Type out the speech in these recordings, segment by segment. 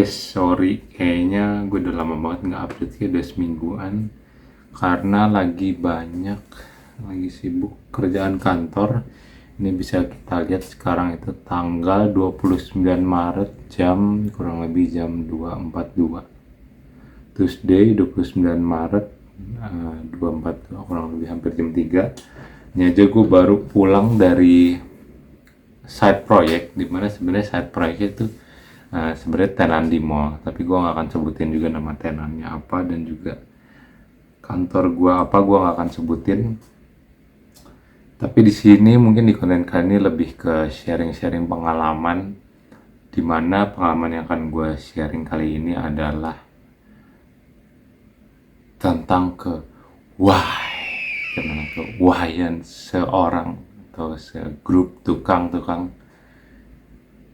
Sorry, kayaknya gue udah lama banget nggak update ya, udah semingguan. Karena lagi sibuk kerjaan kantor. Ini bisa kita lihat sekarang itu tanggal 29 Maret jam kurang lebih jam 2.42. Tuesday 29 Maret 2.42 kurang lebih hampir jam 3. Ini aja gue baru pulang dari side project, dimana sebenarnya side project itu sebenarnya tenan di mall, tapi gue nggak akan sebutin juga nama tenannya apa dan juga kantor gue apa, gue nggak akan sebutin. Tapi di sini mungkin di konten kali ini lebih ke sharing-sharing pengalaman, dimana pengalaman yang akan gue sharing kali ini adalah tentang ke why, karena ke whyan seorang atau segrup tukang-tukang,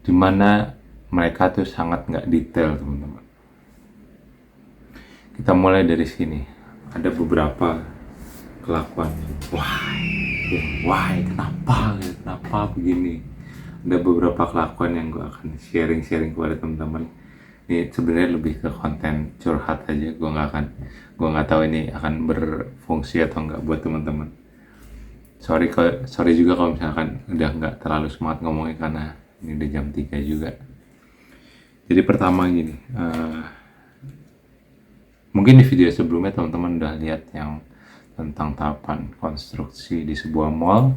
dimana mereka tuh sangat nggak detail, teman-teman. Kita mulai dari sini. Ada beberapa kelakuan why kenapa begini. Ada beberapa kelakuan yang gue akan sharing kepada teman-teman. Ini sebenarnya lebih ke konten curhat aja. Gue nggak tahu ini akan berfungsi atau nggak buat teman-teman. Sorry juga kalau misalkan udah nggak terlalu semangat ngomongnya, karena ini udah jam 3 juga. Jadi pertama gini, mungkin di video sebelumnya teman-teman udah lihat yang tentang tahapan konstruksi di sebuah mall,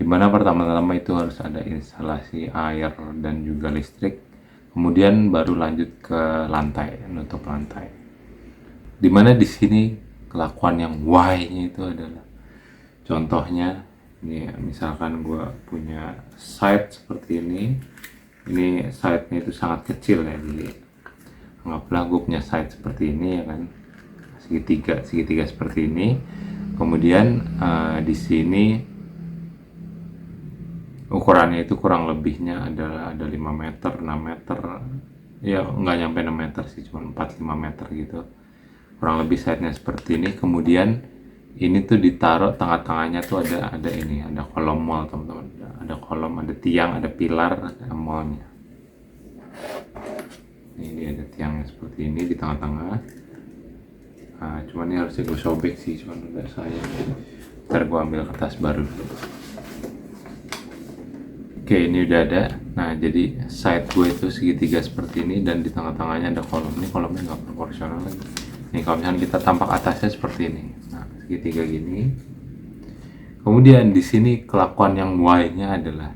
dimana pertama-tama itu harus ada instalasi air dan juga listrik, kemudian baru lanjut ke lantai, nutup lantai. Dimana di sini kelakuan yang why-nya itu adalah, contohnya ini misalkan gue punya site seperti ini site-nya itu sangat kecil ya, jadi anggaplah gue punya site seperti ini ya kan, segitiga seperti ini. Kemudian di sini ukurannya itu kurang lebihnya adalah ada 5 meter, 6 meter, ya nggak nyampe 6 meter sih, cuma 4-5 meter gitu. Kurang lebih site-nya seperti ini. Kemudian ini tuh ditaruh tengah-tengahnya tuh ada kolom mall, teman-teman. Ada kolom, ada tiang, ada pilar, ada mallnya. Ini ada tiangnya seperti ini di tengah-tengah. Cuman ini harusnya gue sobek sih, cuman udah sayang. Ntar gue ambil kertas baru dulu. Oke, ini udah ada. Nah, jadi side gue itu segitiga seperti ini, dan di tengah-tengahnya ada kolom. Ini kolomnya nggak proporsional lagi. Nih, kalau misalnya kita tampak atasnya seperti ini. Nah, segitiga gini. Kemudian di sini kelakuan yang Y-nya adalah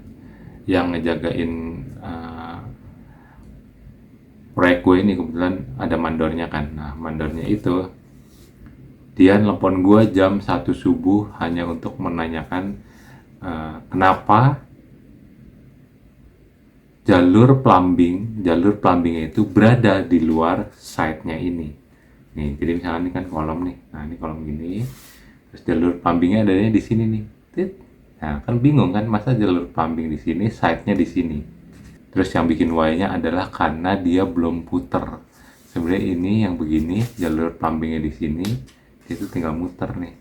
yang ngejagain proyek gue ini, kebetulan ada mandornya kan. Nah, mandornya itu dia nelpon gue jam 1 subuh hanya untuk menanyakan kenapa jalur plumbingnya itu berada di luar site-nya ini. Nih, jadi misalnya ini kan kolom nih. Nah, ini kolom gini. Terus jalur plumbingnya adanya di sini nih. Nah, kan bingung kan, masa jalur plumbing di sini, site-nya di sini. Terus yang bikin Y-nya adalah karena dia belum puter. Sebenarnya ini yang begini, jalur plumbingnya di sini, itu tinggal muter nih.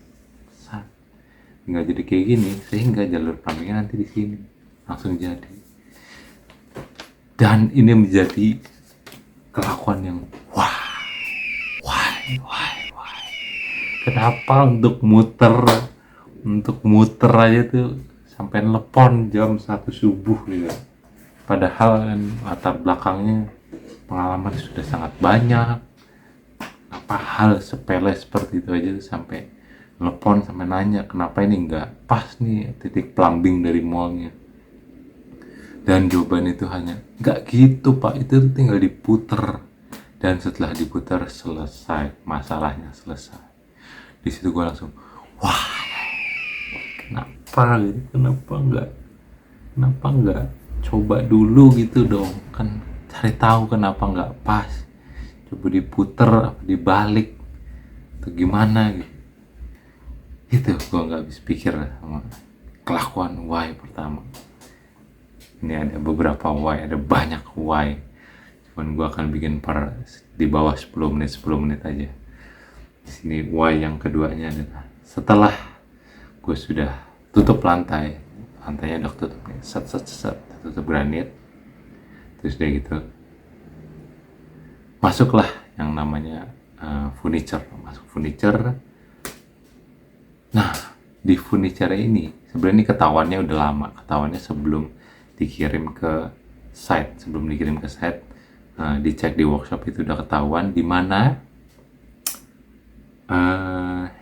Tinggal jadi kayak gini, sehingga jalur plumbingnya nanti di sini. Langsung jadi. Dan ini menjadi kelakuan yang why. Kenapa untuk muter aja tuh sampai nelpon jam 1 subuh gitu. Padahal kan latar belakangnya pengalaman sudah sangat banyak. Apa hal sepele seperti itu aja tuh sampai nelpon, sampai nanya kenapa ini nggak pas nih titik plumbing dari mallnya. Dan jawaban itu hanya, nggak gitu pak, itu tinggal diputer. Dan setelah diputer selesai, masalahnya selesai. Di situ gue langsung, wah, kenapa nggak coba dulu gitu dong, kan cari tahu kenapa nggak pas, coba diputer, dibalik, atau gimana gitu. Itu gue nggak habis pikir sama kelakuan why pertama. Ini ada beberapa why, ada banyak why. Cuman gue akan bikin di bawah 10 menit aja. Di sini why yang keduanya adalah setelah gue sudah tutup lantainya udah tutup nih, tutup granit, terus udah gitu masuklah yang namanya furniture. Masuk furniture. Nah, di furniture ini sebenarnya ini ketahuannya udah lama, ketahuannya sebelum dikirim ke site, dicek di workshop itu udah ketahuan di mana.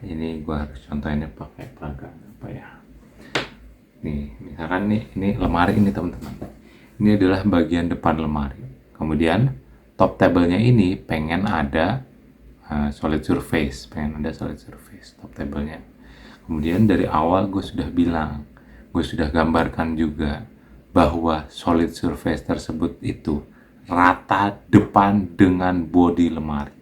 Ini gua harus contohnya pakai peragaan apa ya. Nih, misalkan nih, ini lemari ini teman-teman. Ini adalah bagian depan lemari. Kemudian top table-nya ini pengen ada solid surface top table-nya. Kemudian dari awal gue sudah bilang, gue sudah gambarkan juga bahwa solid surface tersebut itu rata depan dengan bodi lemari.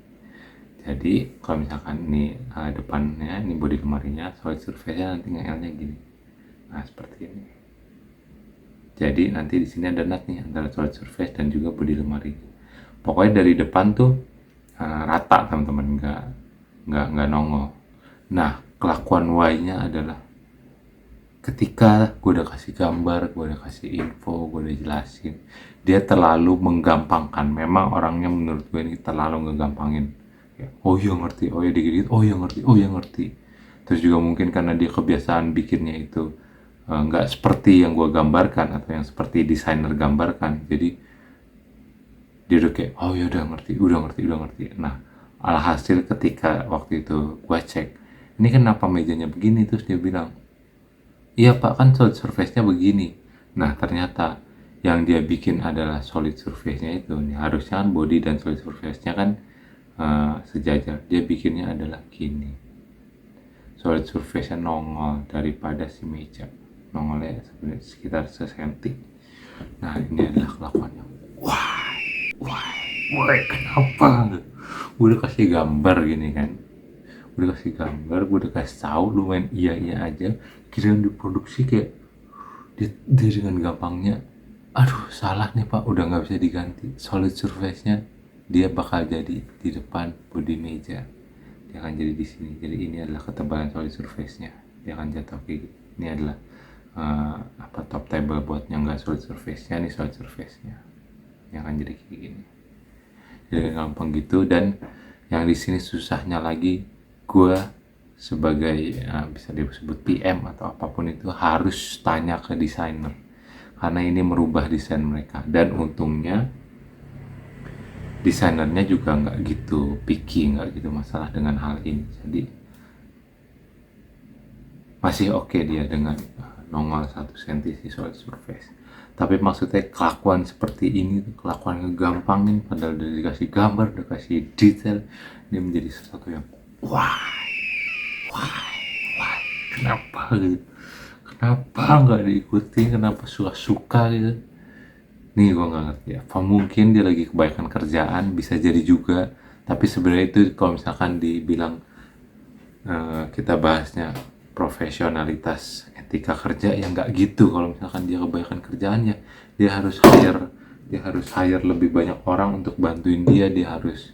Jadi kalau misalkan ini depannya, ini bodi lemarinya, solid surface-nya nanti nge-L-nya gini. Nah, seperti ini. Jadi nanti di sini ada nut nih antara solid surface dan juga bodi lemari. Pokoknya dari depan tuh rata teman-teman, nggak nongol. Nah, kelakuan Y-nya adalah ketika gue udah kasih gambar, gue udah kasih info, gue udah jelasin, dia terlalu menggampangkan. Memang orangnya menurut gue ini terlalu ngegampangin. Oh iya ngerti, oh iya dikit-dikit, oh iya ngerti. Terus juga mungkin karena dia kebiasaan bikinnya itu nggak seperti yang gue gambarkan atau yang seperti desainer gambarkan. Jadi dia udah kayak, oh ya udah ngerti. Nah, alhasil ketika waktu itu gue cek, ini kenapa mejanya begini, terus dia bilang, iya pak, kan solid surface-nya begini. Nah, ternyata yang dia bikin adalah solid surface-nya itu nih, harusnya kan body dan solid surface-nya kan sejajar. Dia bikinnya adalah gini, solid surface-nya nongol daripada si meja, nongolnya sekitar sesenti. Nah, ini adalah kelakuannya. Wah, kenapa? Gue udah kasih gambar gini kan, gue udah kasih tahu, lu main iya aja, kira diproduksi kayak dia dengan gampangnya, aduh salah nih pak, udah nggak bisa diganti solid surface-nya, dia bakal jadi di depan bodi meja, dia akan jadi di sini. Jadi ini adalah ketebalan solid surface-nya, dia akan jatuh kayak gitu. Ini adalah top table buat nyangga solid surface-nya, nih solid surface-nya yang akan jadi kayak gini. Jadi gampang gitu. Dan yang di sini susahnya lagi, gue sebagai bisa disebut PM atau apapun itu harus tanya ke desainer karena ini merubah desain mereka. Dan untungnya desainernya juga nggak gitu picky, nggak gitu masalah dengan hal ini. Jadi masih oke dia dengan nongol 1 cm si solid surface. Tapi maksudnya kelakuan seperti ini tuh, kelakuan ngegampangin padahal udah dikasih gambar, udah kasih detail, ini menjadi sesuatu yang wah, kenapa gitu, kenapa nggak diikuti, kenapa suka gitu. Nih gue nggak ngerti, apa mungkin dia lagi kebanyakan kerjaan, bisa jadi juga. Tapi sebenarnya itu kalau misalkan dibilang kita bahasnya profesionalitas etika kerja, ya nggak gitu. Kalau misalkan dia kebanyakan kerjaannya, dia harus hire lebih banyak orang untuk bantuin dia harus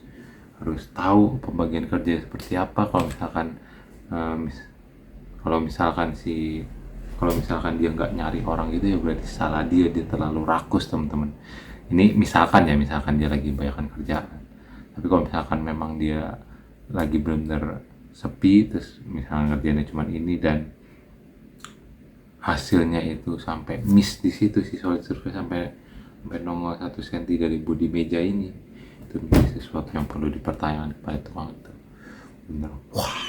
tahu pembagian kerja seperti apa. Kalau misalkan dia nggak nyari orang gitu, ya berarti salah dia terlalu rakus teman-teman. Ini misalkan dia lagi kebanyakan kerjaan. Tapi kalau misalkan memang dia lagi benar-benar sepi, terus misalnya ngerjainnya cuma ini dan hasilnya itu sampai miss di situ, si solid surface sampai nongol 1 cm dari bodi meja ini, itu menjadi sesuatu yang perlu dipertanyakan kepada tukang itu. Bener, wah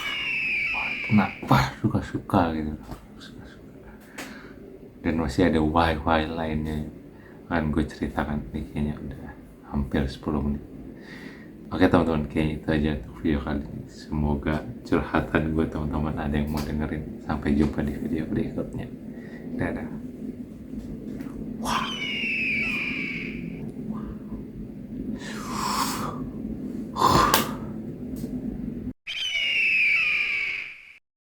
kenapa suka gitu, dan masih ada why lainnya kan gue ceritakan. Ini kayaknya udah hampir 10 menit. Oke teman-teman, kayaknya itu aja untuk video kali ini. Semoga curhatan gue teman-teman ada yang mau dengerin. Sampai jumpa di video berikutnya. Dadah.